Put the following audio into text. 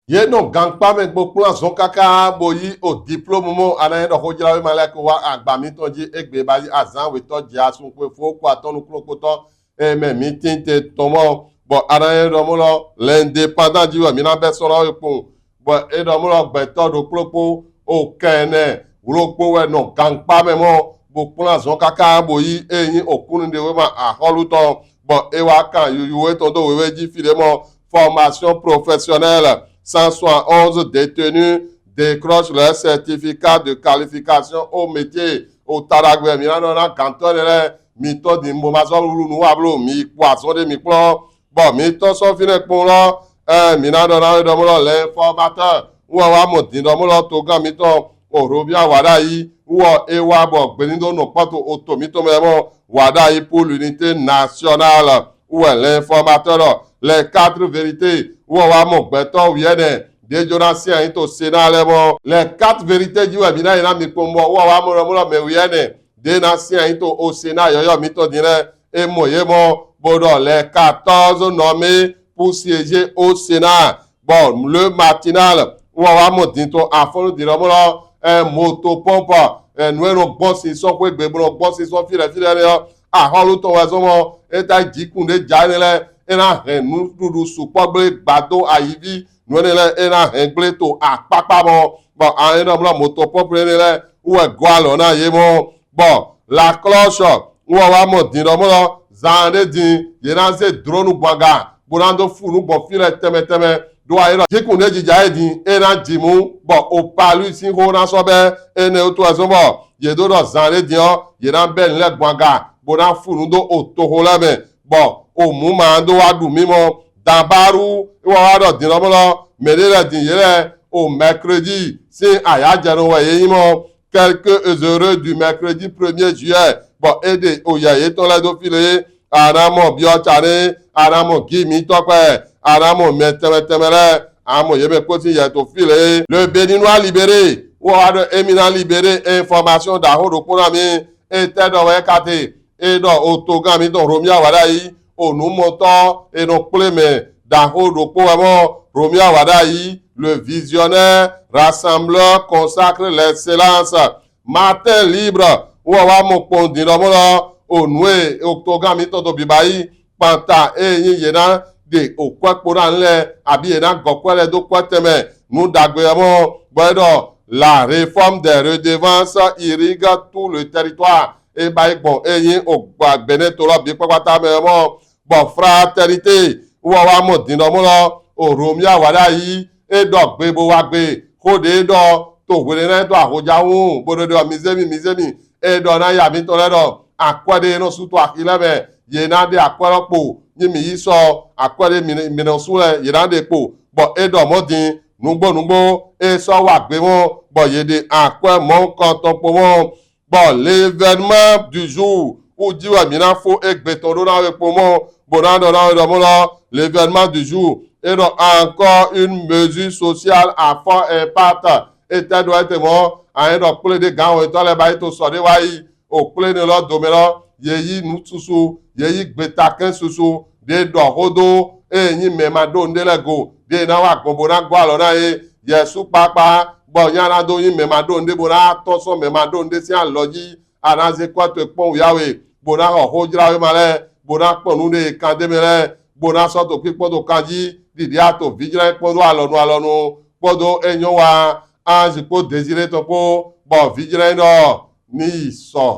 Ye no gang pa men gbo plan zon kaka boyi o diplôme mo anaye do hojira we mala ko wa agba mi tonji egbe ba azan we to ji asun pe fo ko atonu klo ko to e me mi tinte tomo bo anaye do mo lo l'indépendant ji wa mi na be soro ipun bo e do mo lo gbe to do klopo o kene uropo we no gang pa men mo bo plan zon kaka boyi eyin okunu de we ma aholu to bo e wa kan yu we to do we ji file mo formation professionnelle. 171 détenus décrochent leur certificat de qualification au métier au Taragwe. Mirano na canton mito di mbomazo lulu nu ablo mi poisson de mi plan. Bon, mito so fine pour là. Mirano na domulo l'informateur. Ou wa mo di domulo toga mito orobia wadayi. Ou ewa bo gbenindo no pato auto mito memo wadayi pour l'unité nationale. Ou l'informateur les 4 vérités. Ou wa mo gbeto wiene de jonathan yin to sénat lemo les 4 vérités du webina ina mi pombo ou wa mo me wiene de nation yin to au sénat yoyo mi to dire et moyemo bodo les 14 nommés pour siéger au sénat. Bon, le matinal ou wa mo din to afonu dire mo un motopompe nous no bon si so ko gbe bo bon si so file a holu to wa so mo eta jikunde janele ena henu dudu supogbe gbado ayivi nuenele ena hengle to apapa mo bon en ena bla moto popre nele ou gwalo na yemo bon la cloche ou wa mo din do mo zande din yena se drone gbanga bonando funu bon file teme do ayira jikunde jija edin ena dimu bon o palu si ho na so be ene o to aso mo yedo do zande din yena be nle gbanga bonan funu do o to ho la me bon omu ma do wa du mimo dabaru wa wa do din lomo medele din yele au mercredi si ayajero wa yimo quelques heures du mercredi 1er juillet bon ede oyaye to la do file aramo bio chare aramo gimi tope aramo metemere amo yebe koti ye to file le béninois libéré wa do éminent libéré information da ho do pour mi était do we kate e do otoga mi do romia wadayi onumoto enopleme dahodo poemo romia wadayi le visionnaire rassembleur consacre l'excellence matin libre wa mo pondi do mo onwe otoga mi to do bibayi panta eyin yena de okwepora nle abi yena gokwele do kweteme nu dagbemo gbedo la réforme des redevances irrigue tout le territoire et ba bon eyin ogba beneto lo bi papata memo bon fraternité wa mo din do mo o romia wadayi e do gbe bo wa gbe kode do to wele na do ahoja wu bodo do mizemi e do na ya mi to le do akwade no suto akilebe ye na de akwaropo ni mi yi so akwade mi no sule ye na de po bon e do mo din nugbo e so wa gbe won bon ye de akwa mo kan to po won. Bon, l'événement du jour où dit ouais, mina faut egbeton do na we pomo bonando na do mo l'événement du jour et donc encore une mesure sociale à fort impact et tel doit être mo en do kule de gan we to le ba to so de wa yi o kule ne lo do me lo yeyi nu susu yeyi gbetakin susu de do hodo eyin me ma do ndele go de na wa gbogbo na gwa lo na ye yesu papa bon yana do yin me ma do nde bona to so me ma do nde si an loji anaze kwa to pon yawe bona ho hojra we male bona pon nu de kan de mere bona so to pipo to kanji didi ato vigilance po do alonu podo enyo wa anji po désiré to po bon vigilance no ni so